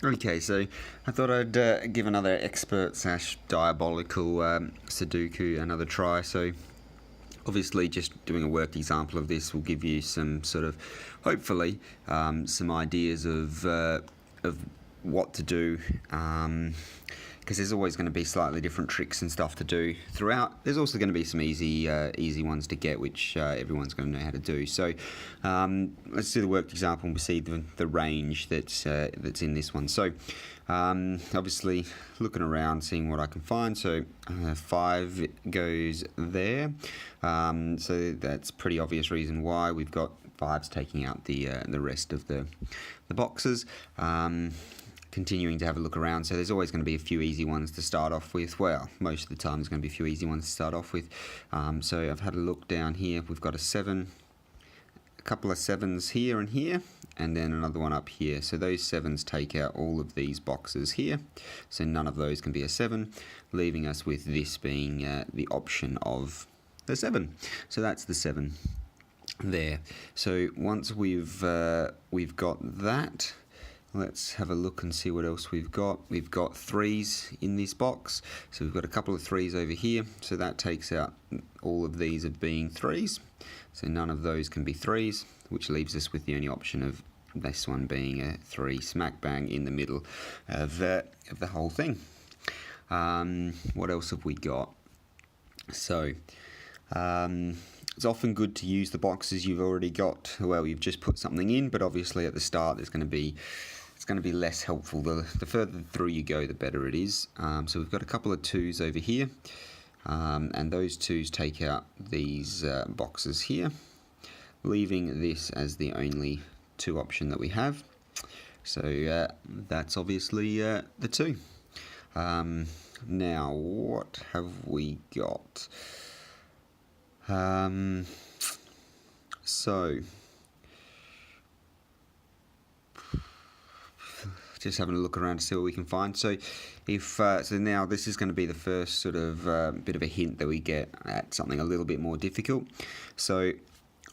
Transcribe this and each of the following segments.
Okay, so I thought I'd give another expert / diabolical Sudoku another try. So obviously just doing a worked example of this will give you some sort of, hopefully, some ideas of what to do, because there's always going to be slightly different tricks and stuff to do throughout. There's also going to be some easy ones to get, which everyone's going to know how to do. So let's do the worked example and we see the range that's in this one. So obviously looking around, seeing what I can find. So 5 goes there. So that's pretty obvious reason why we've got 5s taking out the rest of the boxes. Continuing to have a look around, so there's always going to be a few easy ones to start off with. Well, most of the time there's going to be a few easy ones to start off with. So I've had a look down here. We've got a 7, a couple of 7s here and here, and then another one up here. So those 7s take out all of these boxes here, so none of those can be a 7, leaving us with this being the option of the 7. So that's the 7 there. So once we've got that, let's have a look and see what else we've got. We've got 3s in this box, so we've got a couple of 3s over here, so that takes out all of these of being 3s, so none of those can be 3s, which leaves us with the only option of this one being a 3 smack bang in the middle of the whole thing. What else have we got? So it's often good to use the boxes you've already got. Well, you've just put something in, but obviously at the start it's going to be less helpful. The further through you go, the better it is. So we've got a couple of 2s over here, and those 2s take out these boxes here, leaving this as the only 2 option that we have. So that's obviously the 2. Now, what have we got? So just having a look around to see what we can find. So if so now this is going to be the first sort of bit of a hint that we get at something a little bit more difficult. So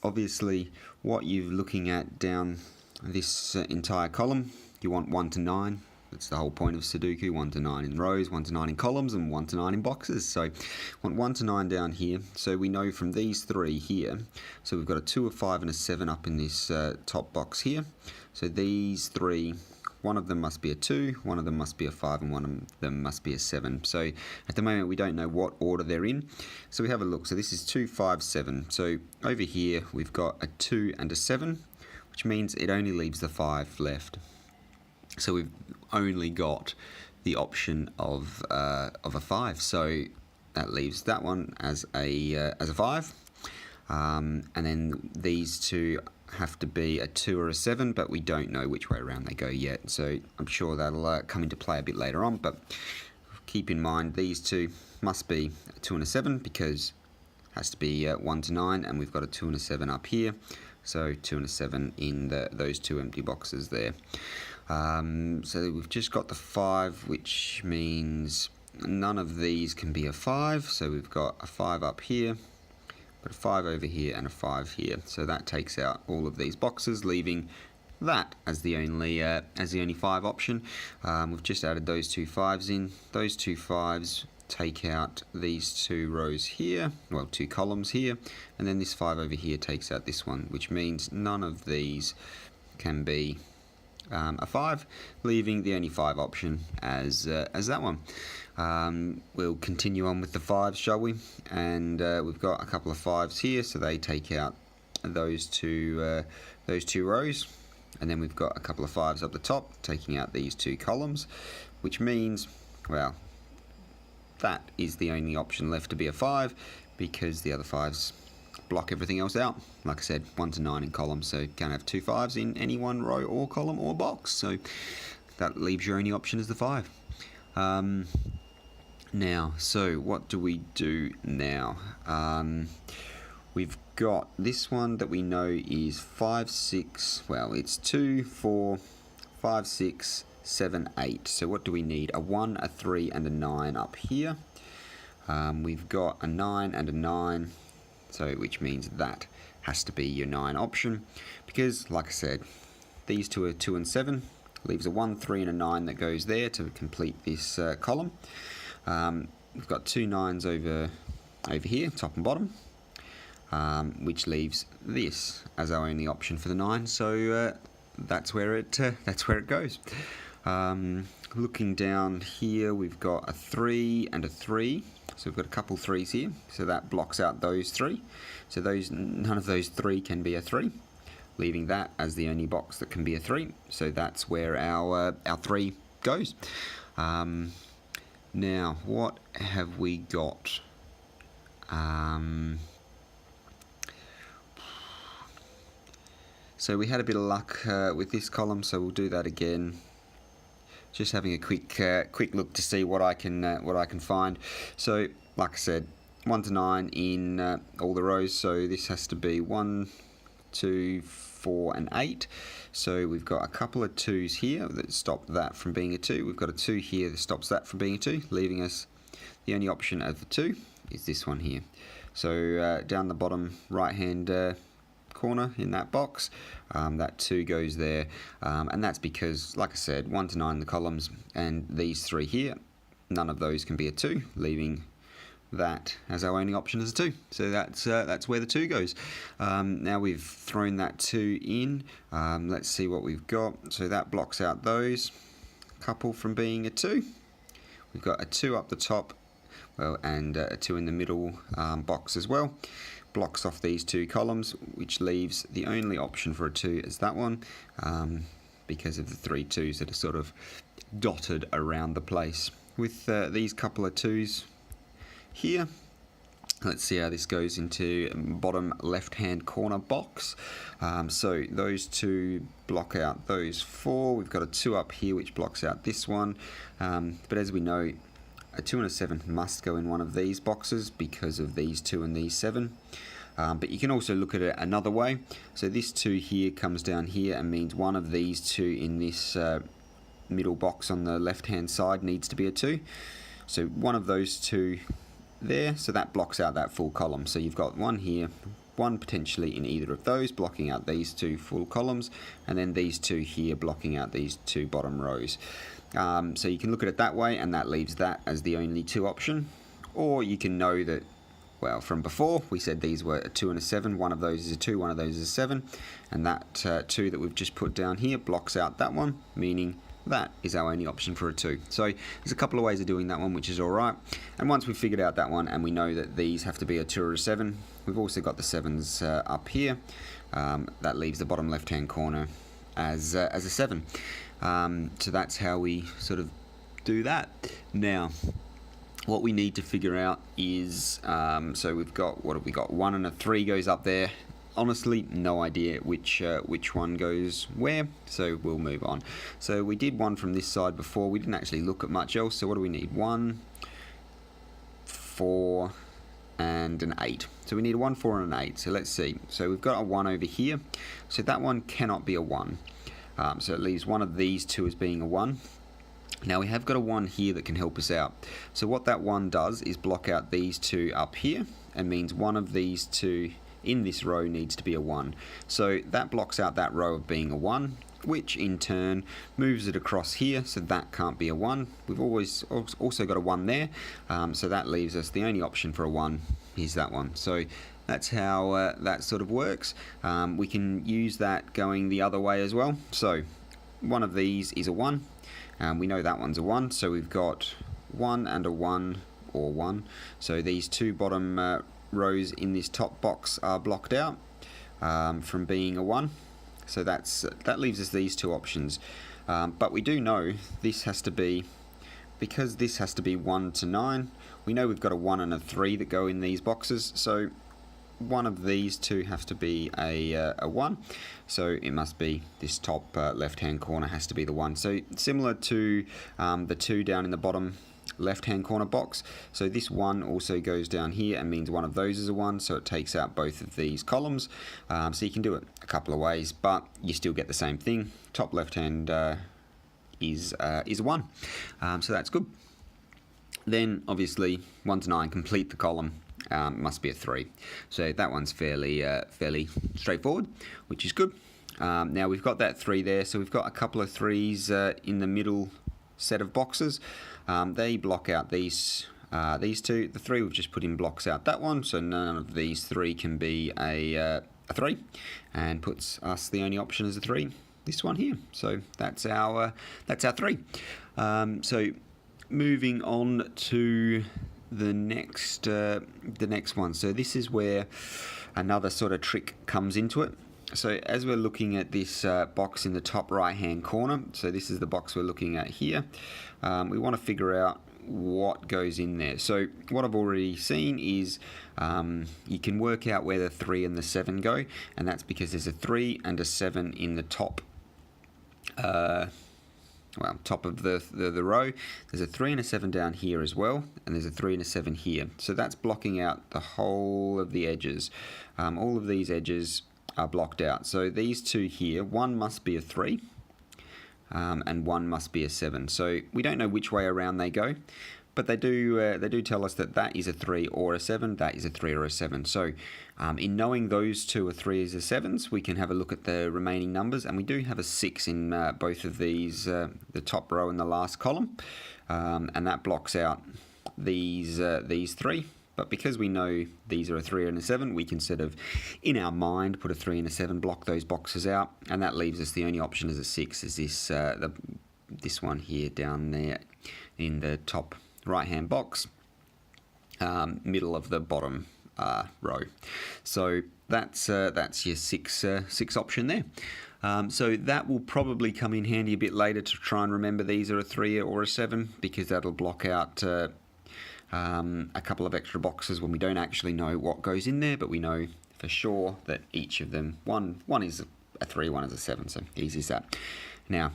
obviously what you're looking at down this entire column, you want 1 to 9. That's the whole point of Sudoku, 1 to 9 in rows, 1 to 9 in columns, and 1 to 9 in boxes. So want 1 to 9 down here. So we know from these 3 here, so we've got a 2, a 5, and a 7 up in this top box here. So these 3, one of them must be a 2, one of them must be a 5, and one of them must be a 7. So at the moment we don't know what order they're in. So we have a look. So this is 2, 5, 7. So over here we've got a 2 and a 7, which means it only leaves the 5 left. So we've only got the option of a 5. So that leaves that one as a 5. And then these 2 have to be a 2 or a 7, but we don't know which way around they go yet. So I'm sure that'll come into play a bit later on. But keep in mind these 2 must be a 2 and a 7, because it has to be 1 to 9, and we've got a 2 and a 7 up here. So 2 and a 7 in those 2 empty boxes there. So we've just got the 5, which means none of these can be a 5. So we've got a 5 up here, got a 5 over here, and a 5 here. So that takes out all of these boxes, leaving that as the only 5 option. We've just added those 2 5s in. Those 2 5s take out these 2 rows here, well, 2 columns here, and then this 5 over here takes out this one, which means none of these can be a 5, leaving the only 5 option as that one. We'll continue on with the 5s, shall we? And we've got a couple of 5s here, so they take out those two rows, and then we've got a couple of 5s up the top taking out these 2 columns, which means, well, that is the only option left to be a 5, because the other 5s block everything else out. Like I said, 1 to 9 in columns, so you can't have 2 5s in any one row or column or box. So that leaves your only option as the 5. Now, so what do we do now? We've got this one that we know is 5, 6, well, it's 2, 4, 5, 6, 7, 8. So what do we need? A 1, a 3, and a 9 up here. We've got a 9 and a 9, so which means that has to be your 9 option, because like I said, these 2 are 2 and 7, leaves a 1, 3 and a 9 that goes there to complete this column. We've got 2 9s over here, top and bottom, which leaves this as our only option for the 9. So that's where it goes. Looking down here, we've got a 3 and a 3. So we've got a couple 3s here. So that blocks out those 3. So none of those 3 can be a 3, leaving that as the only box that can be a 3. So that's where our 3 goes. Now, what have we got? So we had a bit of luck with this column, so we'll do that again. Just having a quick look to see what I can find. So, like I said, 1 to 9 in all the rows. So this has to be 1, 2, 4, and 8. So we've got a couple of 2s here that stop that from being a 2. We've got a 2 here that stops that from being a 2, leaving us the only option of the 2 is this one here. So down the bottom right hand corner in that box, that 2 goes there, and that's because, like I said, 1 to 9 the columns, and these 3 here, none of those can be a 2, leaving that as our only option as a 2. So that's where the 2 goes. Now we've thrown that 2 in, let's see what we've got. So that blocks out those couple from being a 2. We've got a 2 up the top, well, and a 2 in the middle box as well. Blocks off these 2 columns, which leaves the only option for a 2 is that one, because of the 3 2s that are sort of dotted around the place. With these couple of 2s here, let's see how this goes into bottom left hand corner box. So those 2 block out those 4. We've got a 2 up here which blocks out this one, but as we know, a 2 and a 7 must go in one of these boxes because of these 2 and these 7. But you can also look at it another way. So this 2 here comes down here and means one of these 2 in this middle box on the left hand side needs to be a 2. So one of those 2 there, so that blocks out that full column. So you've got one here, one potentially in either of those, blocking out these 2 full columns, and then these 2 here blocking out these 2 bottom rows. So you can look at it that way, and that leaves that as the only 2 option. Or you can know that, well, from before we said these were a 2 and a 7, one of those is a 2, one of those is a 7, and that 2 that we've just put down here blocks out that one, meaning that is our only option for a 2. So there's a couple of ways of doing that one, which is alright. And once we've figured out that one and we know that these have to be a 2 or a 7, we've also got the 7s up here. That leaves the bottom left hand corner as a 7. So that's how we sort of do that. Now, what we need to figure out is, so we've got, what have we got? 1 and a 3 goes up there. Honestly, no idea which one goes where, so we'll move on. So we did one from this side before. We didn't actually look at much else. So what do we need? 1, 4, and an 8. So we need a 1, 4, and an 8. So let's see. So we've got a 1 over here. So that one cannot be a 1. So it leaves one of these 2 as being a 1. Now we have got a 1 here that can help us out. So what that 1 does is block out these 2 up here, and means one of these 2 in this row needs to be a 1. So that blocks out that row of being a 1, which in turn moves it across here, so that can't be a 1. We've always also got a 1 there, so that leaves us the only option for a 1 is that one. So that's how that sort of works. We can use that going the other way as well. So one of these is a 1. We know that one's a 1, so we've got 1 and a 1 or 1. So these 2 bottom rows in this top box are blocked out from being a 1. So that leaves us these 2 options. But we do know this has to be, because this has to be 1 to 9, we know we've got a 1 and a 3 that go in these boxes. So one of these 2 have to be a 1, so it must be this top left hand corner has to be the 1. So similar to the 2 down in the bottom left hand corner box, so this 1 also goes down here and means one of those is a 1, so it takes out both of these columns. So you can do it a couple of ways, but you still get the same thing. Top left hand is a 1, so that's good. Then obviously 1 to 9 complete the column. Must be a 3, so that one's fairly straightforward, which is good. Now we've got that 3 there, so we've got a couple of 3s in the middle set of boxes. They block out these two. The 3 we've just put in blocks out that one, so none of these 3 can be a 3, and puts us the only option as a 3. This one here. So that's our 3. So moving on to the next one. So this is where another sort of trick comes into it. So as we're looking at this box in the top right hand corner, so this is the box we're looking at here, we want to figure out what goes in there. So what I've already seen is you can work out where the 3 and the 7 go, and that's because there's a 3 and a 7 in the top top of the row. There's a 3 and a 7 down here as well, and there's a 3 and a 7 here. So that's blocking out the whole of the edges. All of these edges are blocked out. So these 2 here, one must be a 3 and one must be a 7. So we don't know which way around they go, but they do tell us that that is a 3 or a 7, that is a 3 or a 7. So in knowing those 2 are 3s or 7s, we can have a look at the remaining numbers, and we do have a 6 in both of these, the top row and the last column, and that blocks out these 3. But because we know these are a 3 and a 7, we can sort of, in our mind, put a 3 and a 7, block those boxes out, and that leaves us the only option as a 6 is this one here down there in the top right-hand box, middle of the bottom row. So that's your 6 option there. So that will probably come in handy a bit later to try and remember these are a 3 or a 7, because that'll block out a couple of extra boxes when we don't actually know what goes in there, but we know for sure that each of them, one is a 3, one is a 7, so easy as that. Now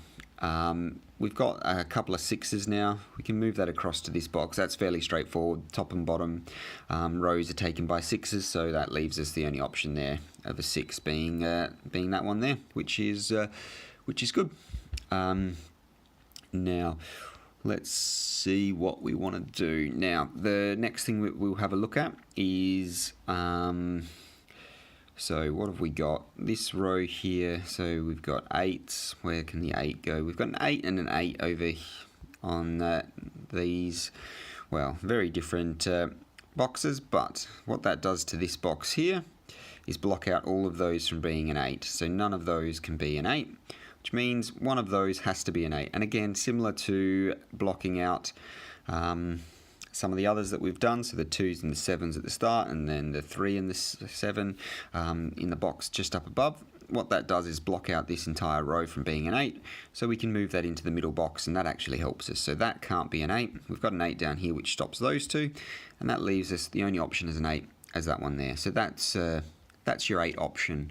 we've got a couple of 6s now. We can move that across to this box. That's fairly straightforward. Top and bottom rows are taken by 6s, so that leaves us the only option there of a 6 being that one there, which is good. Now let's see what we want to do. Now the next thing we'll have a look at is so what have we got? This row here, so we've got 8s. Where can the 8 go? We've got an 8 and an 8 over on these, well, very different boxes, but what that does to this box here is block out all of those from being an 8. So none of those can be an 8, which means one of those has to be an 8. And again, similar to blocking out some of the others that we've done, so the 2s and the 7s at the start, and then the 3 and the 7 in the box just up above. What that does is block out this entire row from being an 8, so we can move that into the middle box, and that actually helps us. So that can't be an 8. We've got an 8 down here which stops those 2, and that leaves us the only option as an 8 as that one there. So that's your 8 option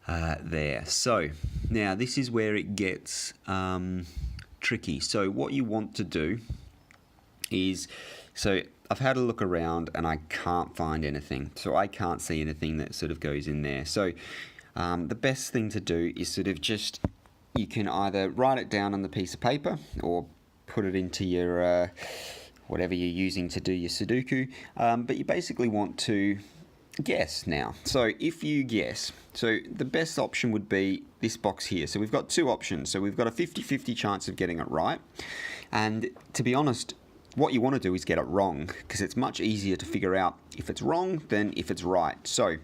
there. So now this is where it gets tricky. So what you want to do is, so I've had a look around and I can't find anything. So I can't see anything that sort of goes in there. So the best thing to do is sort of just, you can either write it down on the piece of paper or put it into your whatever you're using to do your Sudoku. But you basically want to guess now. So if you guess, so the best option would be this box here. So we've got 2 options. So we've got a 50-50 chance of getting it right. And to be honest, what you want to do is get it wrong, because it's much easier to figure out if it's wrong than if it's right. So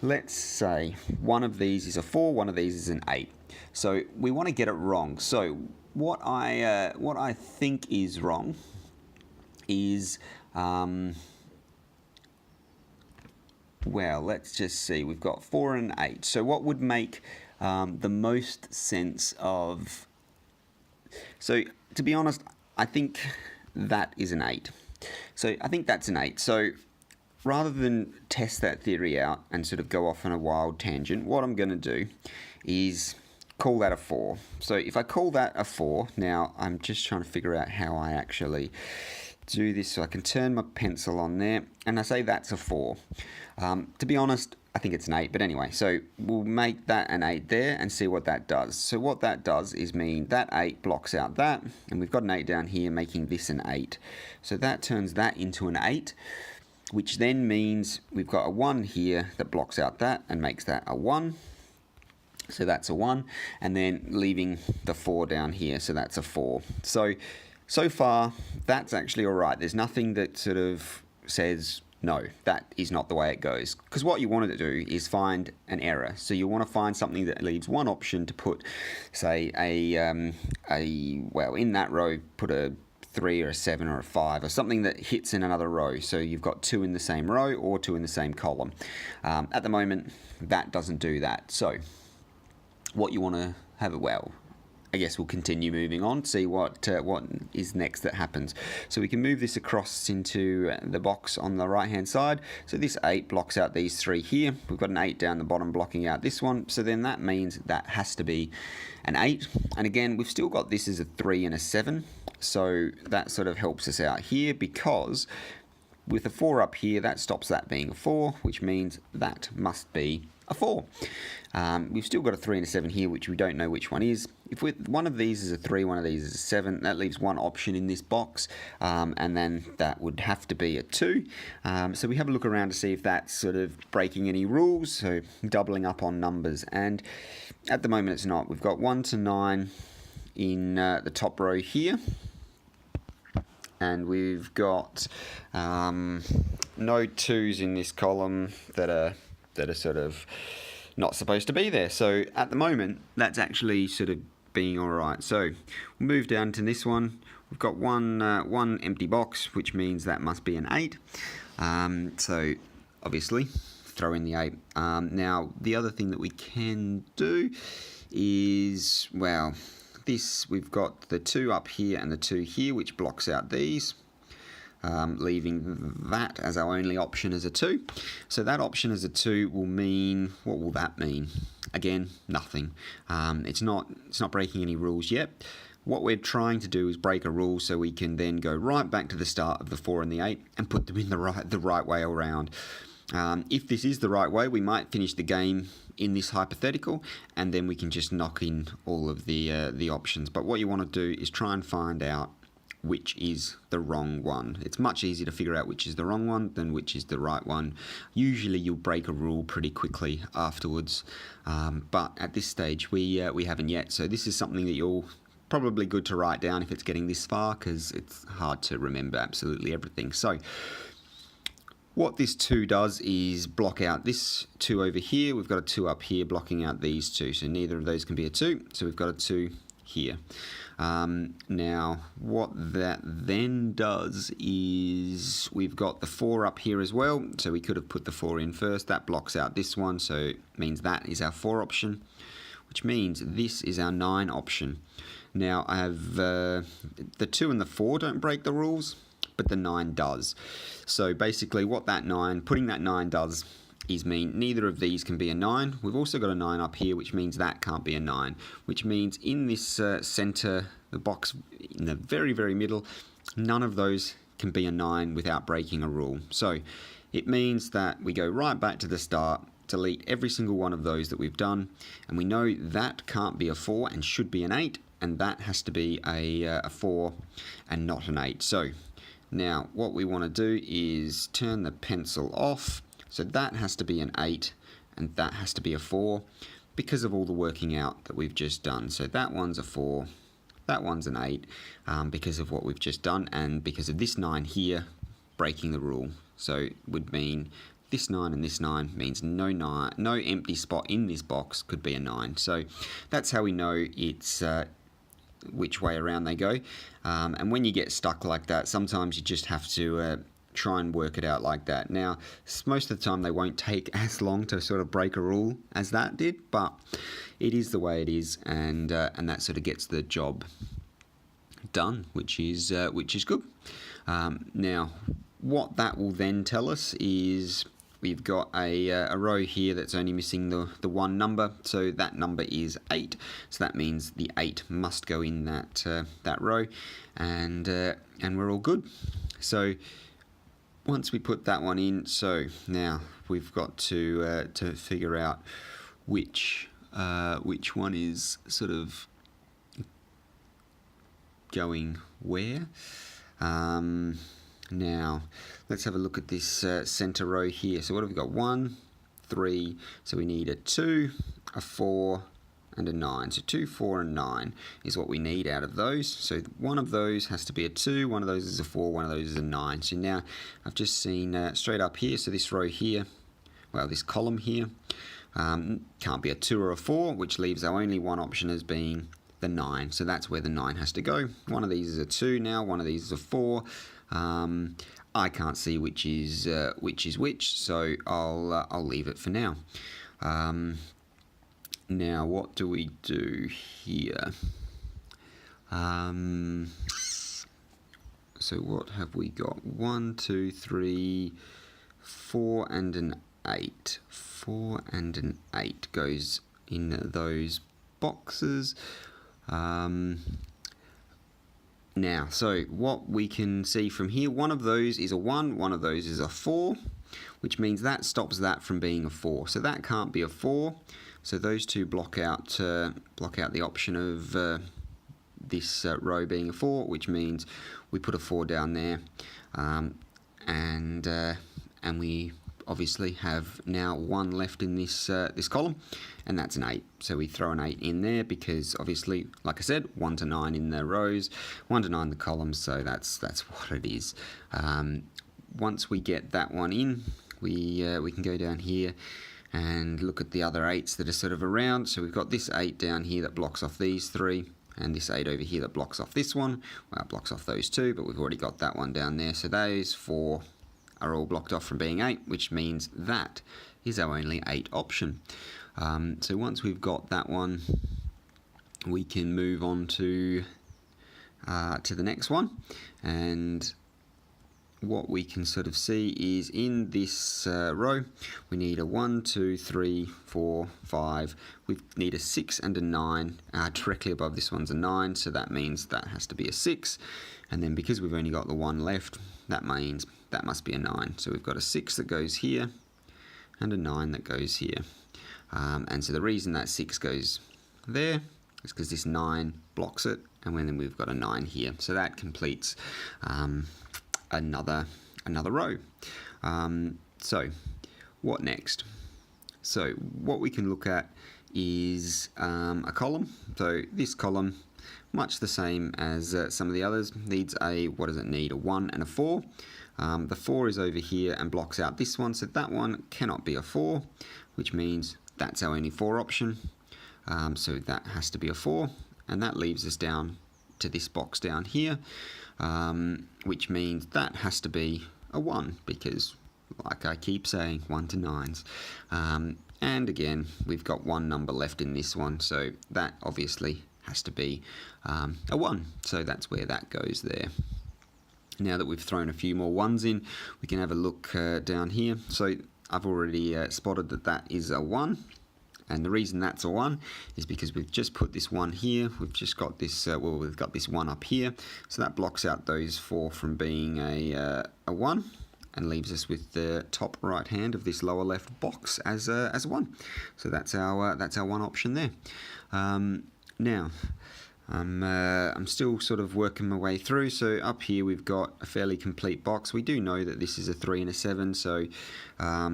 let's say one of these is a 4, one of these is an 8. So we want to get it wrong. So what I think is wrong is, well, let's just see. We've got 4 and 8. So what would make the most sense of... So to be honest, I think that is an 8. So I think that's an 8. So rather than test that theory out and sort of go off on a wild tangent, what I'm going to do is call that a 4. So if I call that a 4, now I'm just trying to figure out how I actually do this. So I can turn my pencil on there and I say that's a 4. To be honest, I think it's an 8, but anyway, so we'll make that an 8 there and see what that does. So what that does is mean that 8 blocks out that, and we've got an 8 down here making this an 8. So that turns that into an 8, which then means we've got a 1 here that blocks out that and makes that a 1. So that's a 1, and then leaving the 4 down here, so that's a 4. So far, that's actually all right. There's nothing that sort of says, no, that is not the way it goes. Because what you want to do is find an error. So you want to find something that leaves one option to put, say, well, in that row, put a 3 or a 7 or a 5 or something that hits in another row. So you've got 2 in the same row or 2 in the same column. At the moment, that doesn't do that. So what you want to have, well, I guess we'll continue moving on, see what is next that happens. So we can move this across into the box on the right hand side. So this 8 blocks out these 3 here. We've got an 8 down the bottom blocking out this one. So then that means that has to be an 8. And again, we've still got this as a 3 and a 7. So that sort of helps us out here, because with a 4 up here, that stops that being a 4, which means that must be a 4. We've still got a 3 and a 7 here, which we don't know which one is. If one of these is a 3, one of these is a 7, that leaves one option in this box, and then that would have to be a 2. So we have a look around to see if that's sort of breaking any rules, so doubling up on numbers. And at the moment it's not. We've got 1 to 9 in the top row here. And we've got no 2s in this column that are sort of not supposed to be there. So at the moment, that's actually sort of being all right. So we'll move down to this one. We've got one empty box, which means that must be an 8. So obviously, throw in the 8. Now, the other thing that we can do is, well, this, we've got the 2 up here and the 2 here, which blocks out these. Leaving that as our only option as a 2. So that option as a 2 will mean, what will that mean? Again, nothing. It's not breaking any rules yet. What we're trying to do is break a rule so we can then go right back to the start of the 4 and the 8 and put them in the right way around. If this is the right way, we might finish the game in this hypothetical, and then we can just knock in all of the options. But what you want to do is try and find out which is the wrong one. It's much easier to figure out which is the wrong one than which is the right one. Usually you'll break a rule pretty quickly afterwards, but at this stage we haven't yet. So this is something that you'll probably good to write down if it's getting this far, because it's hard to remember absolutely everything. So what this 2 does is block out this 2 over here. We've got a 2 up here blocking out these 2, so neither of those can be a 2. So we've got a 2 here. Now, what that then does is we've got the 4 up here as well, so we could have put the 4 in first. That blocks out this one, so it means that is our 4 option, which means this is our 9 option. Now, I have the 2 and the 4 don't break the rules, but the 9 does. So basically what that 9, putting that 9 does is mean neither of these can be a 9. We've also got a 9 up here, which means that can't be a 9, which means in this center, the box in the very, very middle, none of those can be a 9 without breaking a rule. So it means that we go right back to the start, delete every single one of those that we've done, and we know that can't be a 4 and should be an 8, and that has to be a 4 and not an 8. So now what we want to do is turn the pencil off. So that has to be an 8 and that has to be a 4 because of all the working out that we've just done. So that one's a 4, that one's an 8 because of what we've just done, and because of this 9 here breaking the rule. So it would mean this 9 and this 9 means no empty spot in this box could be a 9. So that's how we know it's which way around they go. And when you get stuck like that, sometimes you just have to try and work it out like that. Now, most of the time they won't take as long to sort of break a rule as that did, but it is the way it is, and that sort of gets the job done, which is good. Now, what that will then tell us is we've got a row here that's only missing the one number, so that number is 8. So that means the 8 must go in that row, and we're all good. So once we put that one in, so now we've got to figure out which one is sort of going where. Now let's have a look at this center row here. So what have we got? 1, 3. So we need a 2, a 4, and a 9. So 2, 4, and 9 is what we need out of those. So one of those has to be a 2, one of those is a 4, one of those is a 9. So now I've just seen straight up here, so this row here, well, this column here, can't be a 2 or a 4, which leaves our only one option as being the 9. So that's where the 9 has to go. One of these is a 2 now, one of these is a 4. I can't see which is which, so I'll leave it for now. Now, what do we do here? So what have we got? 1, 2, 3, 4, and an 8. 4 and an 8 goes in those boxes. Now, so what we can see from here, one of those is a 1, one of those is a 4, which means that stops that from being a 4. So that can't be a 4. So those two block out the option of this row being a 4, which means we put a 4 down there, and we obviously have now 1 left in this this column, and that's an 8. So we throw an 8 in there because obviously, like I said, 1 to 9 in the rows, 1 to 9 in the columns. So that's what it is. Once we get that one in, we can go down here and look at the other 8s that are sort of around. So we've got this 8 down here that blocks off these 3, and this 8 over here that blocks off this one. Well, it blocks off those 2, but we've already got that one down there. So those 4 are all blocked off from being 8, which means that is our only 8 option. So once we've got that one, we can move on to the next one, and what we can sort of see is in this row we need a 1, 2, 3, 4, 5. We need a 6 and a 9. Directly above this one's a 9, so that means that has to be a 6. And then because we've only got the 1 left, that means that must be a 9. So we've got a 6 that goes here and a 9 that goes here. And so the reason that 6 goes there is because this 9 blocks it, and then we've got a 9 here. So that completes another row. So what next? So what we can look at is a column. So this column, much the same as some of the others, needs a, what does it need? A 1 and a 4. The 4 is over here and blocks out this one, so that one cannot be a 4, which means that's our only 4 option. So that has to be a 4, and that leaves us down to this box down here, which means that has to be a 1, because like I keep saying, 1 to 9s. And again, we've got one number left in this one, so that obviously has to be a 1. So that's where that goes there. Now that we've thrown a few more 1s in, we can have a look down here. So I've already spotted that that is a 1. And the reason that's a 1 is because we've just put this 1 here. We've just got this, well, we've got this 1 up here. So that blocks out those 4 from being a 1 and leaves us with the top right hand of this lower left box as a 1. So that's our 1 option there. Now, I'm still sort of working my way through. So up here we've got a fairly complete box. We do know that this is a 3 and a 7, so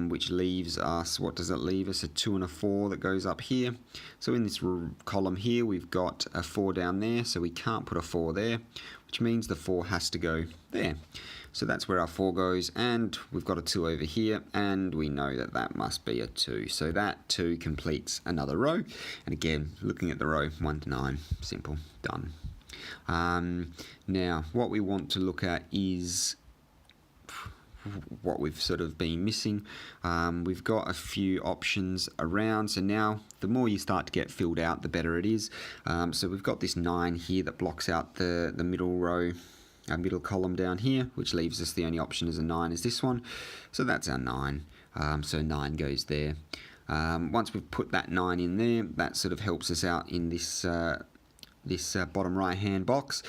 which leaves us, what does it leave us? A 2 and a 4 that goes up here. So in this column here we've got a 4 down there, so we can't put a 4 there, which means the 4 has to go there. So that's where our 4 goes, and we've got a 2 over here, and we know that that must be a 2. So that 2 completes another row. And again, looking at the row, 1 to 9, simple, done. Now, what we want to look at is what we've sort of been missing. We've got a few options around, so now the more you start to get filled out, the better it is. So we've got this 9 here that blocks out the middle row, our middle column down here, which leaves us the only option as a 9 is this one. So that's our 9. So 9 goes there. Once we've put that 9 in there, that sort of helps us out in this bottom right hand box.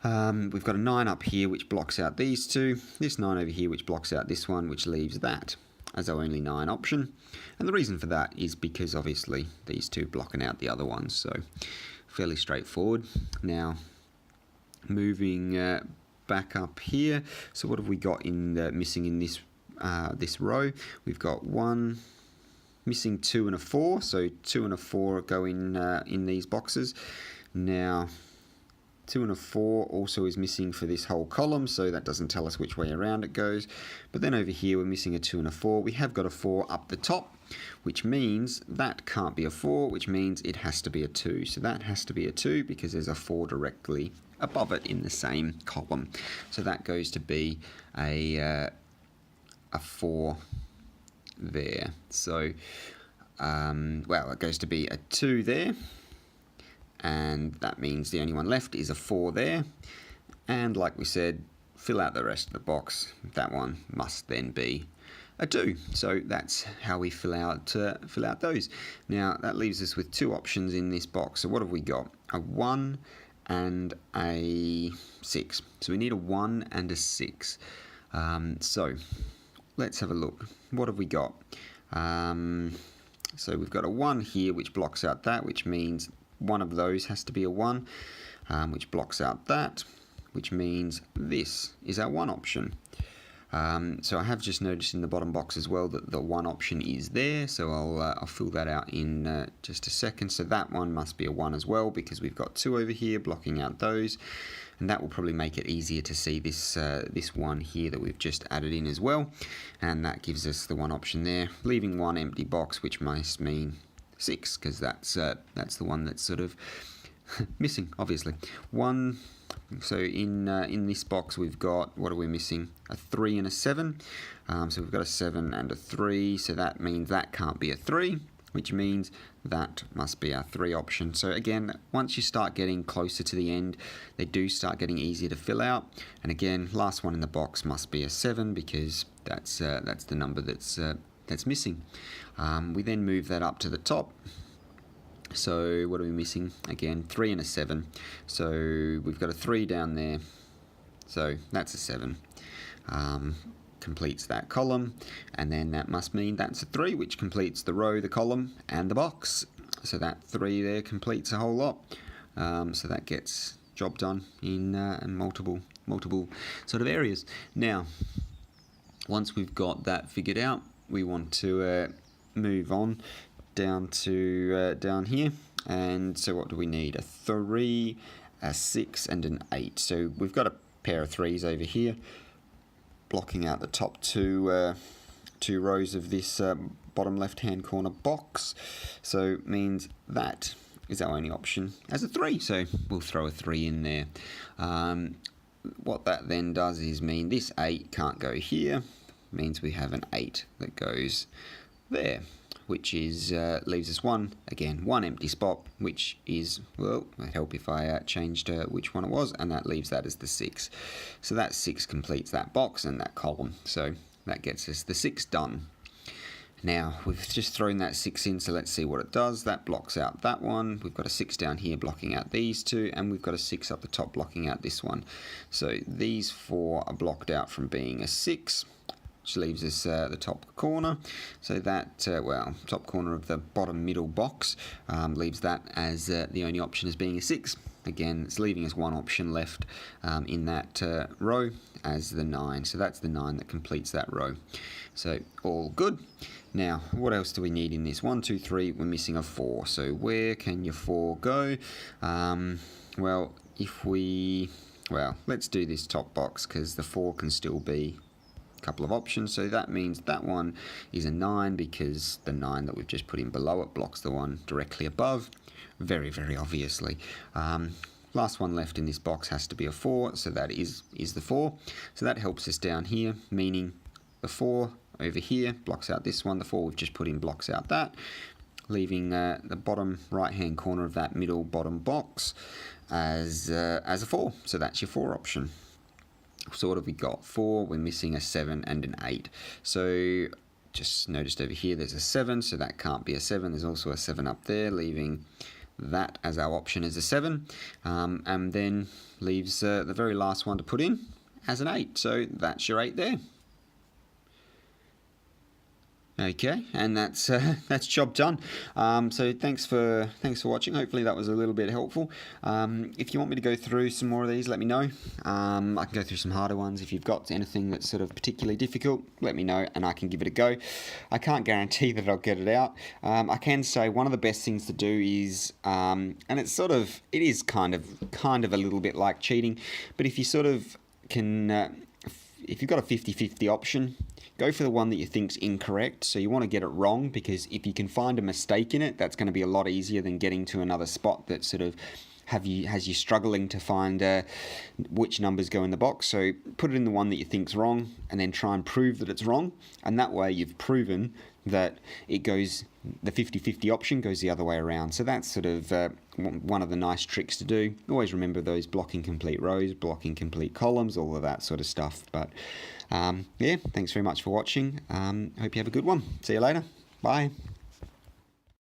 We've got a 9 up here which blocks out these 2, this 9 over here which blocks out this one, which leaves that as our only 9 option. And the reason for that is because obviously these 2 blocking out the other ones, so fairly straightforward. Now, moving back up here, so what have we got in missing in this this row? We've got 1, missing 2 and a 4, so 2 and a 4 go in these boxes. Now 2 and a 4 also is missing for this whole column, so that doesn't tell us which way around it goes. But then over here we're missing a 2 and a 4. We have got a 4 up the top, which means that can't be a 4, which means it has to be a 2. So that has to be a 2 because there's a 4 directly above it in the same column. So that goes to be a 4 there. So, well, it goes to be a 2 there. And that means the only one left is a 4 there. And like we said, fill out the rest of the box. That one must then be a 2. So that's how we fill out those. Now that leaves us with 2 options in this box. So what have we got? A 1 and a 6. So we need a 1 and a 6. So let's have a look. What have we got? So we've got a 1 here which blocks out that, which means one of those has to be a 1, which blocks out that, which means this is our 1 option. So I have just noticed in the bottom box as well that the 1 option is there, so I'll fill that out in just a second. So that one must be a 1 as well because we've got 2 over here blocking out those, and that will probably make it easier to see this this 1 here that we've just added in as well, and that gives us the 1 option there, leaving 1 empty box, which must mean 6 because that's the one that's sort of missing, obviously. 1. So in this box we've got, what are we missing? A 3 and a 7. So we've got a 7 and a 3. So that means that can't be a 3, which means that must be our 3 option. So again, once you start getting closer to the end, they do start getting easier to fill out. And again, last one in the box must be a 7 because that's the number that's missing. We then move that up to the top. So what are we missing? Again, 3 and a 7. So we've got a 3 down there. So that's a 7. Completes that column. And then that must mean that's a 3, which completes the row, the column, and the box. So that 3 there completes a whole lot. So that gets job done in multiple sort of areas. Now, once we've got that figured out, we want to move on down to down here. And so what do we need? A 3, a 6, and an 8. So we've got a pair of 3s over here blocking out the top two rows of this bottom left hand corner box. So it means that is our only option as a 3. So we'll throw a 3 in there. What that then does is mean this 8 can't go here. Means we have an 8 that goes there, which is leaves us one empty spot, which is, well, it'd help if I changed which one it was, and that leaves that as the 6. So that 6 completes that box and that column. So that gets us the 6 done. Now we've just thrown that 6 in, so let's see what it does. That blocks out that one. We've got a 6 down here blocking out these 2, and we've got a 6 up the top blocking out this one. So these 4 are blocked out from being a 6. Which leaves us the top corner. So that, well, top corner of the bottom middle box leaves that as the only option as being a 6. Again, it's leaving us one option left in that row as the 9. So that's the 9 that completes that row. So all good. Now, what else do we need in this? 1, 2, 3, we're missing a 4. So where can your 4 go? Well, let's do this top box because the 4 can still be couple of options. So that means that one is a 9 because the 9 that we've just put in below it blocks the one directly above, very obviously. Last one left in this box has to be a 4, so that is the 4. So that helps us down here, meaning the 4 over here blocks out this one. The 4 we've just put in blocks out that, leaving the bottom right hand corner of that middle bottom box as a 4. So that's your 4 option. So what have we got? 4, we're missing a 7 and an 8. So just noticed over here there's a 7, so that can't be a 7. There's also a 7 up there, leaving that as our option as a 7. And then leaves the very last one to put in as an 8. So that's your 8 there. Okay, and that's that's job done. So thanks for watching. Hopefully that was a little bit helpful. If you want me to go through some more of these, let me know. I can go through some harder ones. If you've got anything that's sort of particularly difficult, let me know and I can give it a go. I can't guarantee that I'll get it out. I can say one of the best things to do is, and it is kind of a little bit like cheating, but if you sort of can, if you've got a 50-50 option, go for the one that you think's incorrect. So you want to get it wrong, because if you can find a mistake in it, that's going to be a lot easier than getting to another spot that sort of has you struggling to find which numbers go in the box. So put it in the one that you think's wrong, and then try and prove that it's wrong. And that way you've proven that it goes, the 50-50 option goes the other way around. So that's sort of one of the nice tricks to do. Always remember those blocking complete rows, blocking complete columns, all of that sort of stuff. But yeah, thanks very much for watching. Hope you have a good one. See you later. Bye.